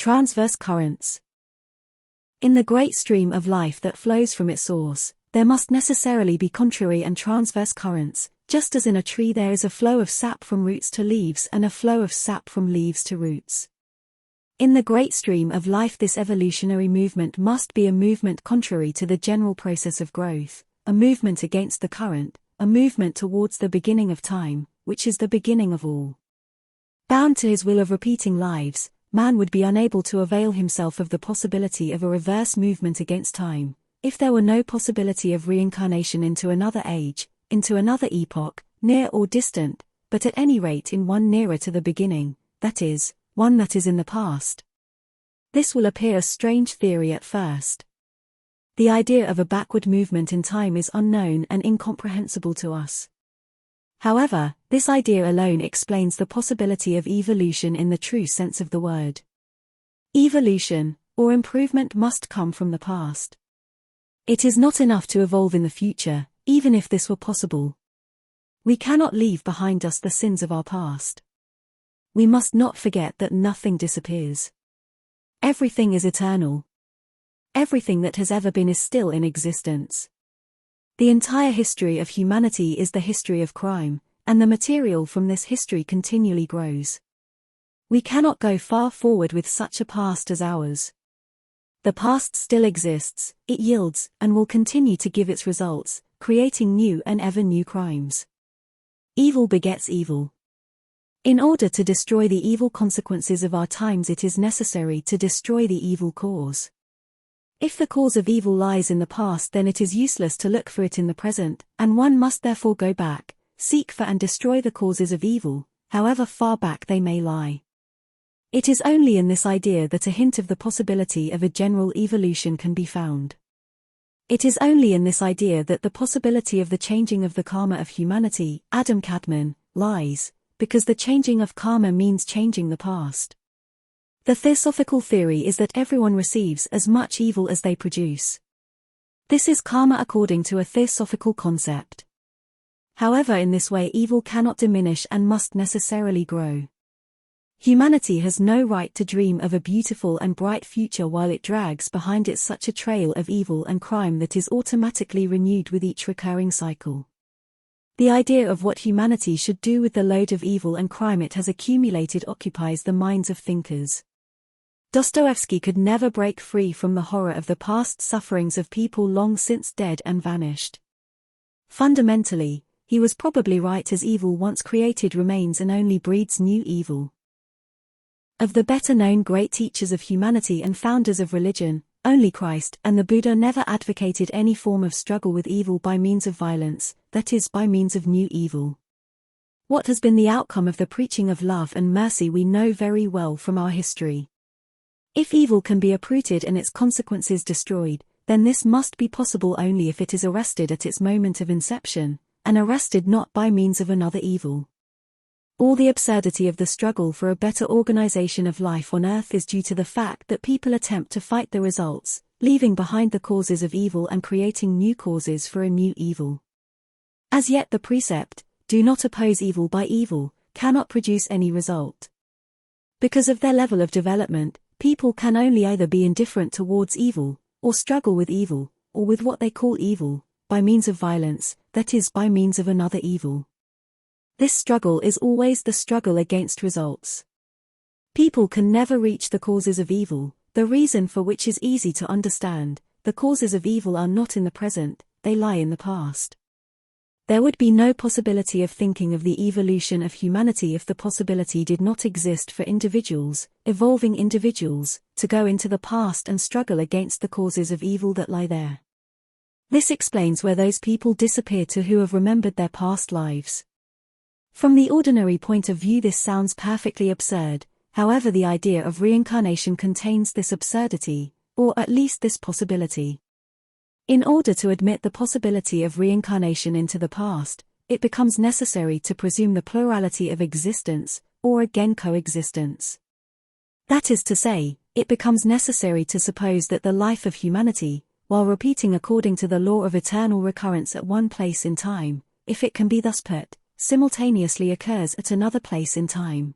Transverse currents. In the great stream of life that flows from its source, there must necessarily be contrary and transverse currents, just as in a tree there is a flow of sap from roots to leaves and a flow of sap from leaves to roots. In the great stream of life, this evolutionary movement must be a movement contrary to the general process of growth, a movement against the current, a movement towards the beginning of time, which is the beginning of all. Bound to his will of repeating lives, man would be unable to avail himself of the possibility of a reverse movement against time, if there were no possibility of reincarnation into another age, into another epoch, near or distant, but at any rate in one nearer to the beginning, that is, one that is in the past. This will appear a strange theory at first. The idea of a backward movement in time is unknown and incomprehensible to us. However, this idea alone explains the possibility of evolution in the true sense of the word. Evolution, or improvement, must come from the past. It is not enough to evolve in the future, even if this were possible. We cannot leave behind us the sins of our past. We must not forget that nothing disappears. Everything is eternal. Everything that has ever been is still in existence. The entire history of humanity is the history of crime, and the material from this history continually grows. We cannot go far forward with such a past as ours. The past still exists, it yields, and will continue to give its results, creating new and ever new crimes. Evil begets evil. In order to destroy the evil consequences of our times, it is necessary to destroy the evil cause. If the cause of evil lies in the past, then it is useless to look for it in the present, and one must therefore go back, seek for and destroy the causes of evil, however far back they may lie. It is only in this idea that a hint of the possibility of a general evolution can be found. It is only in this idea that the possibility of the changing of the karma of humanity, Adam Kadmon, lies, because the changing of karma means changing the past. The theosophical theory is that everyone receives as much evil as they produce. This is karma according to a theosophical concept. However, in this way evil cannot diminish and must necessarily grow. Humanity has no right to dream of a beautiful and bright future while it drags behind it such a trail of evil and crime that is automatically renewed with each recurring cycle. The idea of what humanity should do with the load of evil and crime it has accumulated occupies the minds of thinkers. Dostoevsky could never break free from the horror of the past sufferings of people long since dead and vanished. Fundamentally, he was probably right, as evil once created remains and only breeds new evil. Of the better-known great teachers of humanity and founders of religion, only Christ and the Buddha never advocated any form of struggle with evil by means of violence, that is, by means of new evil. What has been the outcome of the preaching of love and mercy we know very well from our history. If evil can be uprooted and its consequences destroyed, then this must be possible only if it is arrested at its moment of inception, and arrested not by means of another evil. All the absurdity of the struggle for a better organization of life on earth is due to the fact that people attempt to fight the results, leaving behind the causes of evil and creating new causes for a new evil. As yet the precept, "Do not oppose evil by evil," cannot produce any result. Because of their level of development, people can only either be indifferent towards evil, or struggle with evil, or with what they call evil, by means of violence, that is, by means of another evil. This struggle is always the struggle against results. People can never reach the causes of evil, the reason for which is easy to understand. The causes of evil are not in the present, they lie in the past. There would be no possibility of thinking of the evolution of humanity if the possibility did not exist for individuals, evolving individuals, to go into the past and struggle against the causes of evil that lie there. This explains where those people disappear to who have remembered their past lives. From the ordinary point of view this sounds perfectly absurd, however the idea of reincarnation contains this absurdity, or at least this possibility. In order to admit the possibility of reincarnation into the past, it becomes necessary to presume the plurality of existence, or again coexistence. That is to say, it becomes necessary to suppose that the life of humanity, while repeating according to the law of eternal recurrence at one place in time, if it can be thus put, simultaneously occurs at another place in time.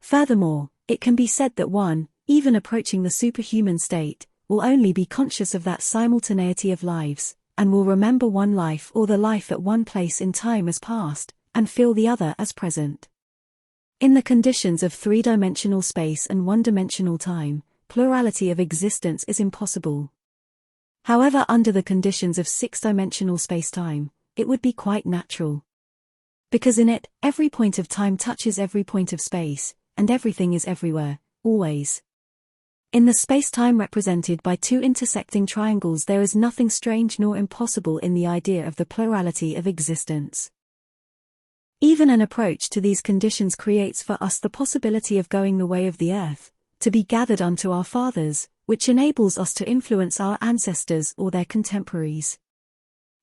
Furthermore, it can be said that one, even approaching the superhuman state, will only be conscious of that simultaneity of lives, and will remember one life or the life at one place in time as past, and feel the other as present. In the conditions of three-dimensional space and one-dimensional time, plurality of existence is impossible. However, under the conditions of six-dimensional space-time, it would be quite natural. Because in it, every point of time touches every point of space, and everything is everywhere, always. In the space-time represented by two intersecting triangles, there is nothing strange nor impossible in the idea of the plurality of existence. Even an approach to these conditions creates for us the possibility of going the way of the earth, to be gathered unto our fathers, which enables us to influence our ancestors or their contemporaries.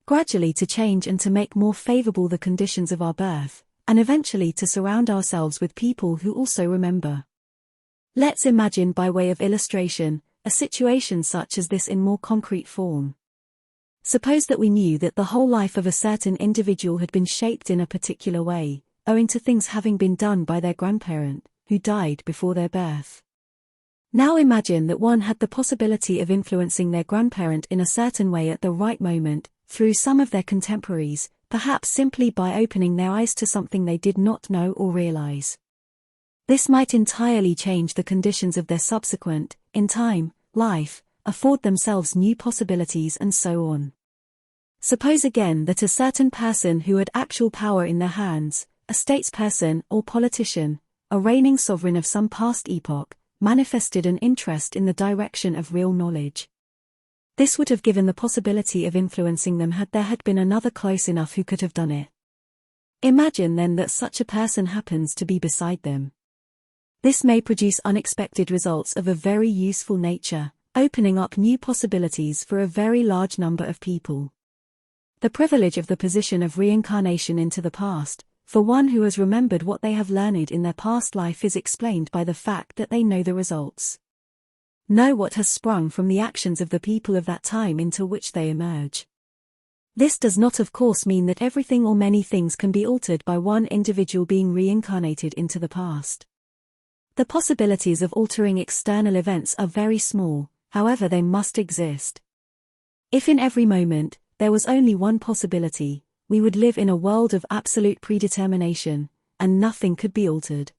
Gradually to change and to make more favorable the conditions of our birth, and eventually to surround ourselves with people who also remember. Let's imagine, by way of illustration, a situation such as this in more concrete form. Suppose that we knew that the whole life of a certain individual had been shaped in a particular way, owing to things having been done by their grandparent, who died before their birth. Now imagine that one had the possibility of influencing their grandparent in a certain way at the right moment, through some of their contemporaries, perhaps simply by opening their eyes to something they did not know or realize. This might entirely change the conditions of their subsequent, in time, life, afford themselves new possibilities and so on. Suppose again that a certain person who had actual power in their hands, a statesperson or politician, a reigning sovereign of some past epoch, manifested an interest in the direction of real knowledge. This would have given the possibility of influencing them had there had been another close enough who could have done it. Imagine then that such a person happens to be beside them. This may produce unexpected results of a very useful nature, opening up new possibilities for a very large number of people. The privilege of the position of reincarnation into the past, for one who has remembered what they have learned in their past life, is explained by the fact that they know the results. Know what has sprung from the actions of the people of that time into which they emerge. This does not of course mean that everything or many things can be altered by one individual being reincarnated into the past. The possibilities of altering external events are very small, however they must exist. If in every moment, there was only one possibility, we would live in a world of absolute predetermination, and nothing could be altered.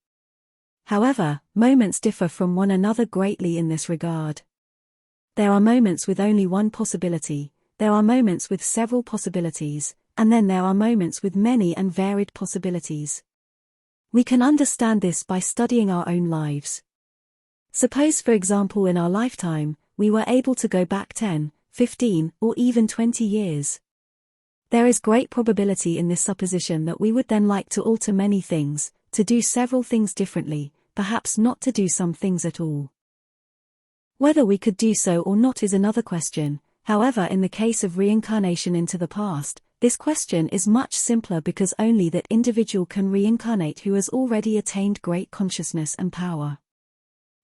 However, moments differ from one another greatly in this regard. There are moments with only one possibility, there are moments with several possibilities, and then there are moments with many and varied possibilities. We can understand this by studying our own lives. Suppose, for example, in our lifetime, we were able to go back 10, 15, or even 20 years. There is great probability in this supposition that we would then like to alter many things, to do several things differently, perhaps not to do some things at all. Whether we could do so or not is another question. However, in the case of reincarnation into the past, this question is much simpler because only that individual can reincarnate who has already attained great consciousness and power.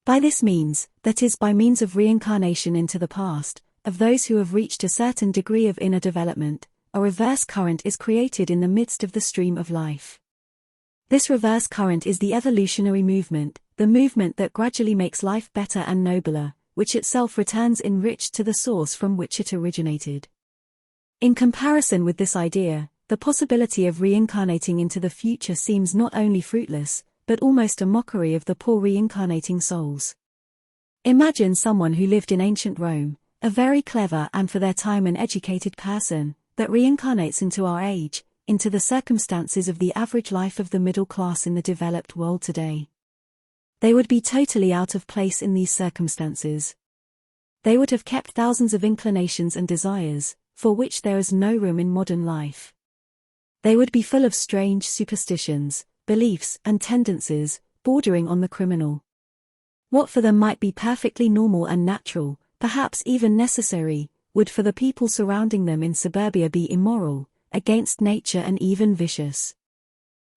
By this means, that is by means of reincarnation into the past, of those who have reached a certain degree of inner development, a reverse current is created in the midst of the stream of life. This reverse current is the evolutionary movement, the movement that gradually makes life better and nobler, which itself returns enriched to the source from which it originated. In comparison with this idea, the possibility of reincarnating into the future seems not only fruitless, but almost a mockery of the poor reincarnating souls. Imagine someone who lived in ancient Rome, a very clever and for their time an educated person, that reincarnates into our age, into the circumstances of the average life of the middle class in the developed world today. They would be totally out of place in these circumstances. They would have kept thousands of inclinations and desires, for which there is no room in modern life. They would be full of strange superstitions, beliefs and tendencies, bordering on the criminal. What for them might be perfectly normal and natural, perhaps even necessary, would for the people surrounding them in suburbia be immoral, against nature and even vicious.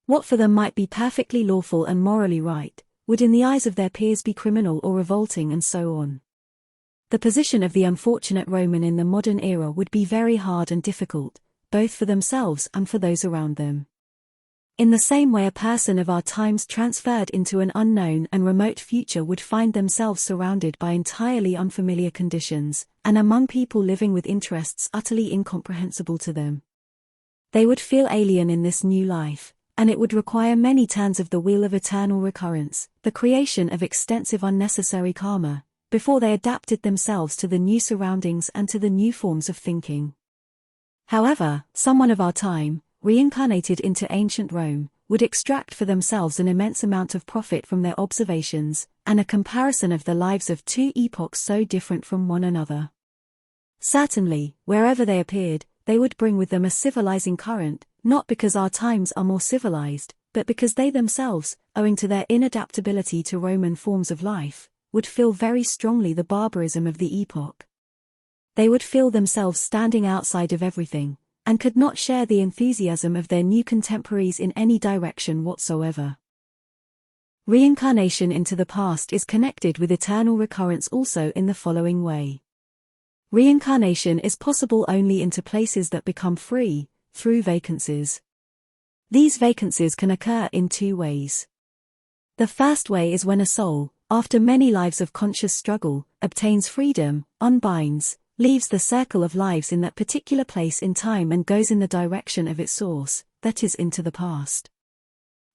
What for them might be perfectly lawful and morally right, would in the eyes of their peers be criminal or revolting, and so on. The position of the unfortunate Roman in the modern era would be very hard and difficult, both for themselves and for those around them. In the same way a person of our times transferred into an unknown and remote future would find themselves surrounded by entirely unfamiliar conditions, and among people living with interests utterly incomprehensible to them. They would feel alien in this new life, and it would require many turns of the wheel of eternal recurrence, the creation of extensive unnecessary karma, before they adapted themselves to the new surroundings and to the new forms of thinking. However, someone of our time, reincarnated into ancient Rome, would extract for themselves an immense amount of profit from their observations, and a comparison of the lives of two epochs so different from one another. Certainly, wherever they appeared, they would bring with them a civilizing current, not because our times are more civilized, but because they themselves, owing to their inadaptability to Roman forms of life, would feel very strongly the barbarism of the epoch. They would feel themselves standing outside of everything, and could not share the enthusiasm of their new contemporaries in any direction whatsoever. Reincarnation into the past is connected with eternal recurrence also in the following way. Reincarnation is possible only into places that become free, through vacancies. These vacancies can occur in two ways. The first way is when a soul, after many lives of conscious struggle, obtains freedom, unbinds, leaves the circle of lives in that particular place in time and goes in the direction of its source, that is into the past.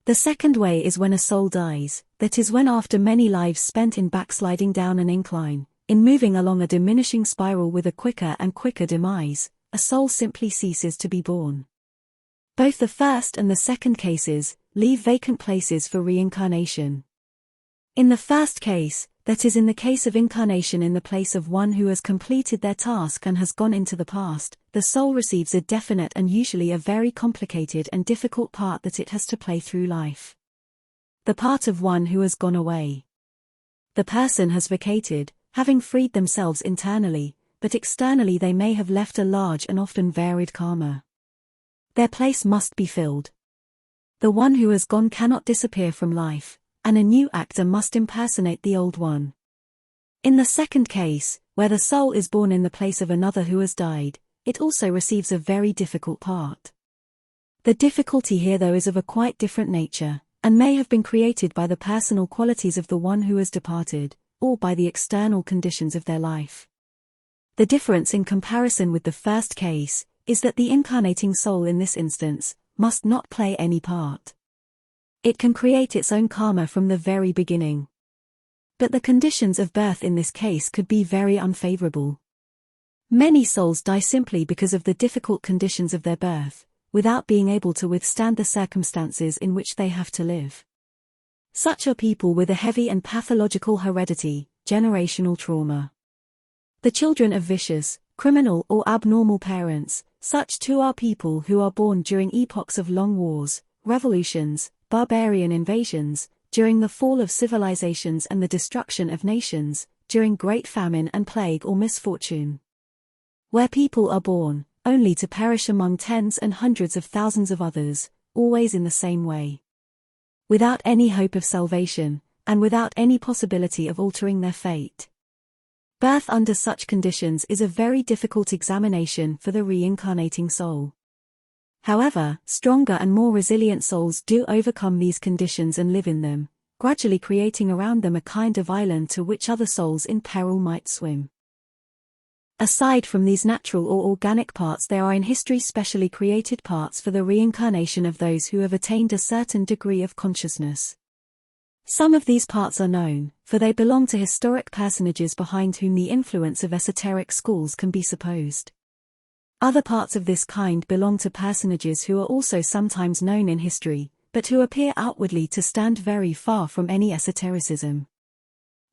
The second way is when a soul dies, that is when after many lives spent in backsliding down an incline, in moving along a diminishing spiral with a quicker and quicker demise, a soul simply ceases to be born. Both the first and the second cases leave vacant places for reincarnation. In the first case, that is in the case of incarnation in the place of one who has completed their task and has gone into the past, the soul receives a definite and usually a very complicated and difficult part that it has to play through life. The part of one who has gone away. The person has vacated, having freed themselves internally, but externally they may have left a large and often varied karma. Their place must be filled. The one who has gone cannot disappear from life, and a new actor must impersonate the old one. In the second case, where the soul is born in the place of another who has died, it also receives a very difficult part. The difficulty here though is of a quite different nature, and may have been created by the personal qualities of the one who has departed, or by the external conditions of their life. The difference in comparison with the first case, is that the incarnating soul in this instance, must not play any part. It can create its own karma from the very beginning. But the conditions of birth in this case could be very unfavorable. Many souls die simply because of the difficult conditions of their birth, without being able to withstand the circumstances in which they have to live. Such are people with a heavy and pathological heredity, generational trauma. The children of vicious, criminal or abnormal parents, such too are people who are born during epochs of long wars, revolutions, barbarian invasions, during the fall of civilizations and the destruction of nations, during great famine and plague or misfortune. Where people are born, only to perish among tens and hundreds of thousands of others, always in the same way. Without any hope of salvation, and without any possibility of altering their fate. Birth under such conditions is a very difficult examination for the reincarnating soul. However, stronger and more resilient souls do overcome these conditions and live in them, gradually creating around them a kind of island to which other souls in peril might swim. Aside from these natural or organic parts, there are in history specially created parts for the reincarnation of those who have attained a certain degree of consciousness. Some of these parts are known, for they belong to historic personages behind whom the influence of esoteric schools can be supposed. Other parts of this kind belong to personages who are also sometimes known in history, but who appear outwardly to stand very far from any esotericism.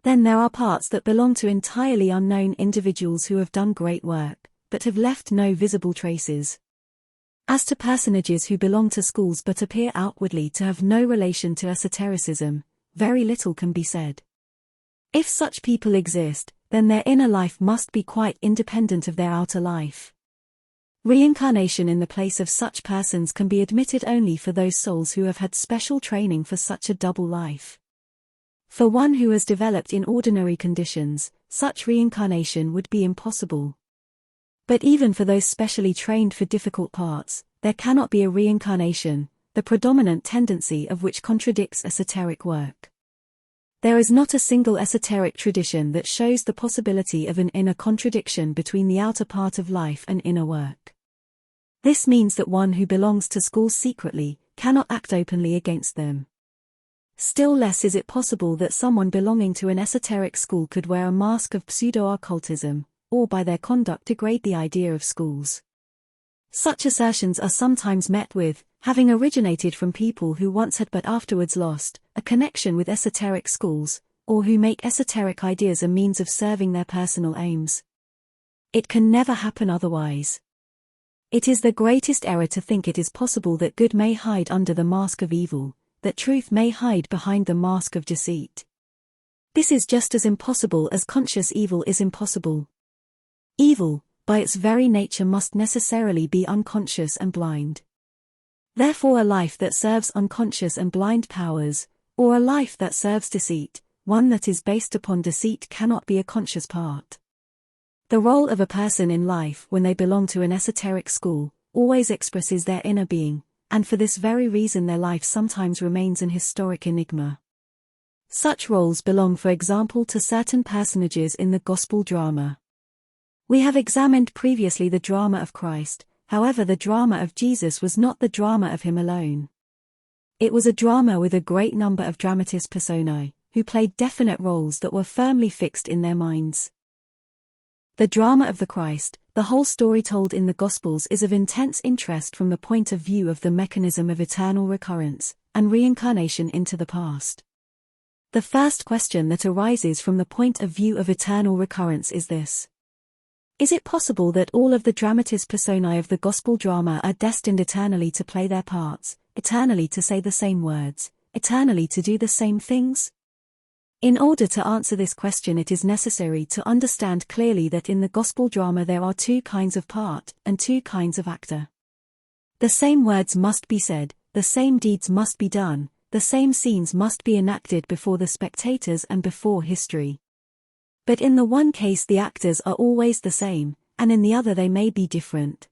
Then there are parts that belong to entirely unknown individuals who have done great work, but have left no visible traces. As to personages who belong to schools but appear outwardly to have no relation to esotericism, very little can be said. If such people exist, then their inner life must be quite independent of their outer life. Reincarnation in the place of such persons can be admitted only for those souls who have had special training for such a double life. For one who has developed in ordinary conditions, such reincarnation would be impossible. But even for those specially trained for difficult parts, there cannot be a reincarnation, the predominant tendency of which contradicts esoteric work. There is not a single esoteric tradition that shows the possibility of an inner contradiction between the outer part of life and inner work. This means that one who belongs to schools secretly cannot act openly against them. Still less is it possible that someone belonging to an esoteric school could wear a mask of pseudo-occultism, or by their conduct degrade the idea of schools. Such assertions are sometimes met with, having originated from people who once had but afterwards lost a connection with esoteric schools, or who make esoteric ideas a means of serving their personal aims. It can never happen otherwise. It is the greatest error to think it is possible that good may hide under the mask of evil, that truth may hide behind the mask of deceit. This is just as impossible as conscious evil is impossible. Evil, by its very nature, must necessarily be unconscious and blind. Therefore, a life that serves unconscious and blind powers, or a life that serves deceit, one that is based upon deceit, cannot be a conscious part. The role of a person in life when they belong to an esoteric school always expresses their inner being, and for this very reason their life sometimes remains an historic enigma. Such roles belong, for example, to certain personages in the gospel drama. We have examined previously the drama of Christ. However, the drama of Jesus was not the drama of him alone. It was a drama with a great number of dramatis personae, who played definite roles that were firmly fixed in their minds. The drama of the Christ, the whole story told in the Gospels, is of intense interest from the point of view of the mechanism of eternal recurrence and reincarnation into the past. The first question that arises from the point of view of eternal recurrence is this: is it possible that all of the dramatis personae of the gospel drama are destined eternally to play their parts, eternally to say the same words, eternally to do the same things? In order to answer this question, it is necessary to understand clearly that in the gospel drama there are two kinds of part and two kinds of actor. The same words must be said, the same deeds must be done, the same scenes must be enacted before the spectators and before history. But in the one case the actors are always the same, and in the other they may be different.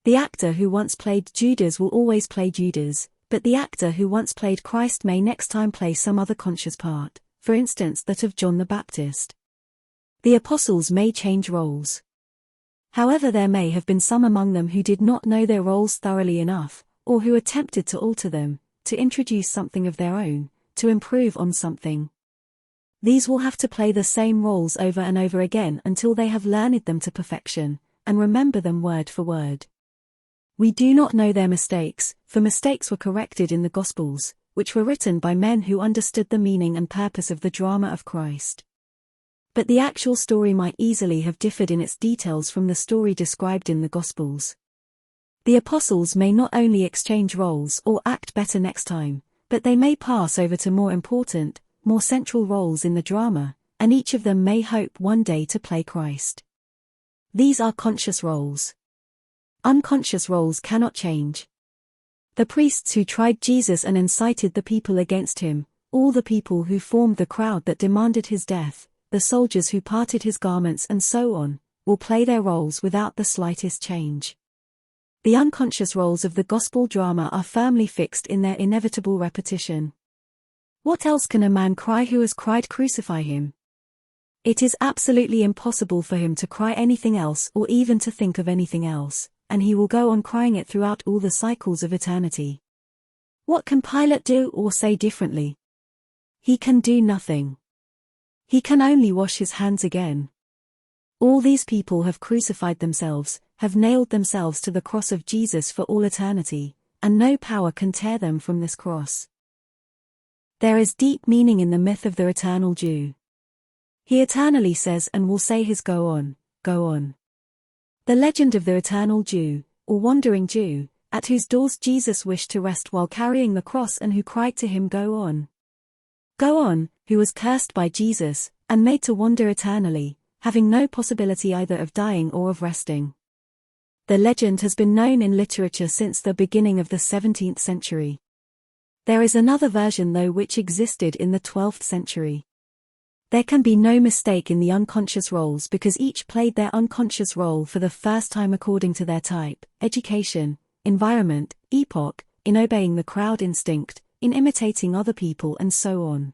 The actor who once played Judas will always play Judas, but the actor who once played Christ may next time play some other conscious part, for instance that of John the Baptist. The apostles may change roles. However, there may have been some among them who did not know their roles thoroughly enough, or who attempted to alter them, to introduce something of their own, to improve on something. These will have to play the same roles over and over again until they have learned them to perfection, and remember them word for word. We do not know their mistakes, for mistakes were corrected in the Gospels, which were written by men who understood the meaning and purpose of the drama of Christ. But the actual story might easily have differed in its details from the story described in the Gospels. The apostles may not only exchange roles or act better next time, but they may pass over to more important, more central roles in the drama, and each of them may hope one day to play Christ. These are conscious roles. Unconscious roles cannot change. The priests who tried Jesus and incited the people against him, all the people who formed the crowd that demanded his death, the soldiers who parted his garments and so on, will play their roles without the slightest change. The unconscious roles of the gospel drama are firmly fixed in their inevitable repetition. What else can a man cry who has cried "Crucify him"? It is absolutely impossible for him to cry anything else or even to think of anything else, and he will go on crying it throughout all the cycles of eternity. What can Pilate do or say differently? He can do nothing. He can only wash his hands again. All these people have crucified themselves, have nailed themselves to the cross of Jesus for all eternity, and no power can tear them from this cross. There is deep meaning in the myth of the eternal Jew. He eternally says and will say his "Go on, go on." The legend of the eternal Jew, or wandering Jew, at whose doors Jesus wished to rest while carrying the cross and who cried to him "Go on, go on," who was cursed by Jesus, and made to wander eternally, having no possibility either of dying or of resting. The legend has been known in literature since the beginning of the 17th century. There is another version though which existed in the 12th century. There can be no mistake in the unconscious roles because each played their unconscious role for the first time according to their type, education, environment, epoch, in obeying the crowd instinct, in imitating other people, and so on.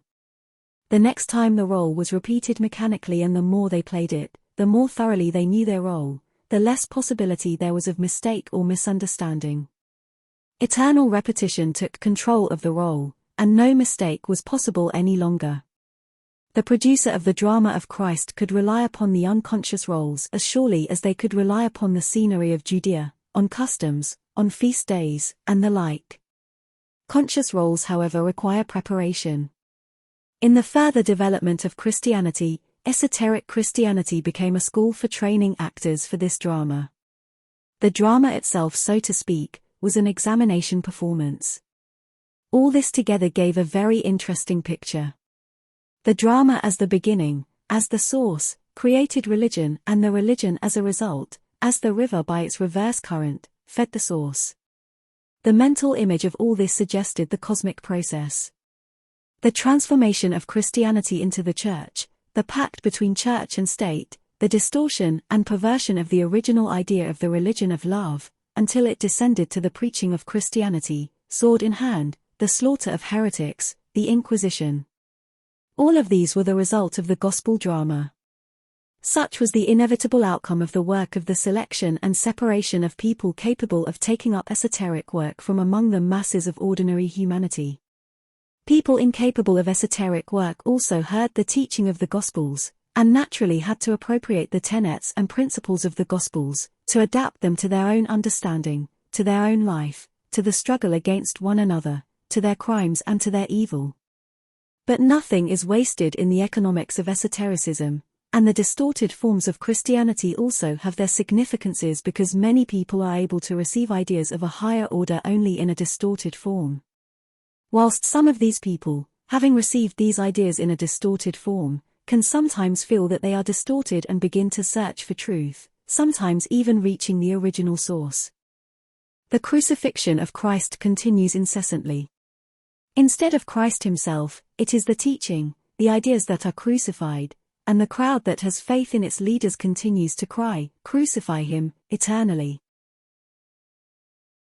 The next time the role was repeated mechanically, and the more they played it, the more thoroughly they knew their role, the less possibility there was of mistake or misunderstanding. Eternal repetition took control of the role, and no mistake was possible any longer. The producer of the drama of Christ could rely upon the unconscious roles as surely as they could rely upon the scenery of Judea, on customs, on feast days, and the like. Conscious roles, however, require preparation. In the further development of Christianity, esoteric Christianity became a school for training actors for this drama. The drama itself, so to speak, was an examination performance. All this together gave a very interesting picture. The drama as the beginning, as the source, created religion, and the religion as a result, as the river by its reverse current, fed the source. The mental image of all this suggested the cosmic process. The transformation of Christianity into the church, the pact between church and state, the distortion and perversion of the original idea of the religion of love, until it descended to the preaching of Christianity, sword in hand, the slaughter of heretics, the Inquisition. All of these were the result of the gospel drama. Such was the inevitable outcome of the work of the selection and separation of people capable of taking up esoteric work from among the masses of ordinary humanity. People incapable of esoteric work also heard the teaching of the Gospels, and naturally had to appropriate the tenets and principles of the Gospels, to adapt them to their own understanding, to their own life, to the struggle against one another, to their crimes and to their evil. But nothing is wasted in the economics of esotericism, and the distorted forms of Christianity also have their significances because many people are able to receive ideas of a higher order only in a distorted form. Whilst some of these people, having received these ideas in a distorted form, can sometimes feel that they are distorted and begin to search for truth, sometimes even reaching the original source. The crucifixion of Christ continues incessantly. Instead of Christ himself, it is the teaching, the ideas that are crucified, and the crowd that has faith in its leaders continues to cry, "Crucify him," eternally.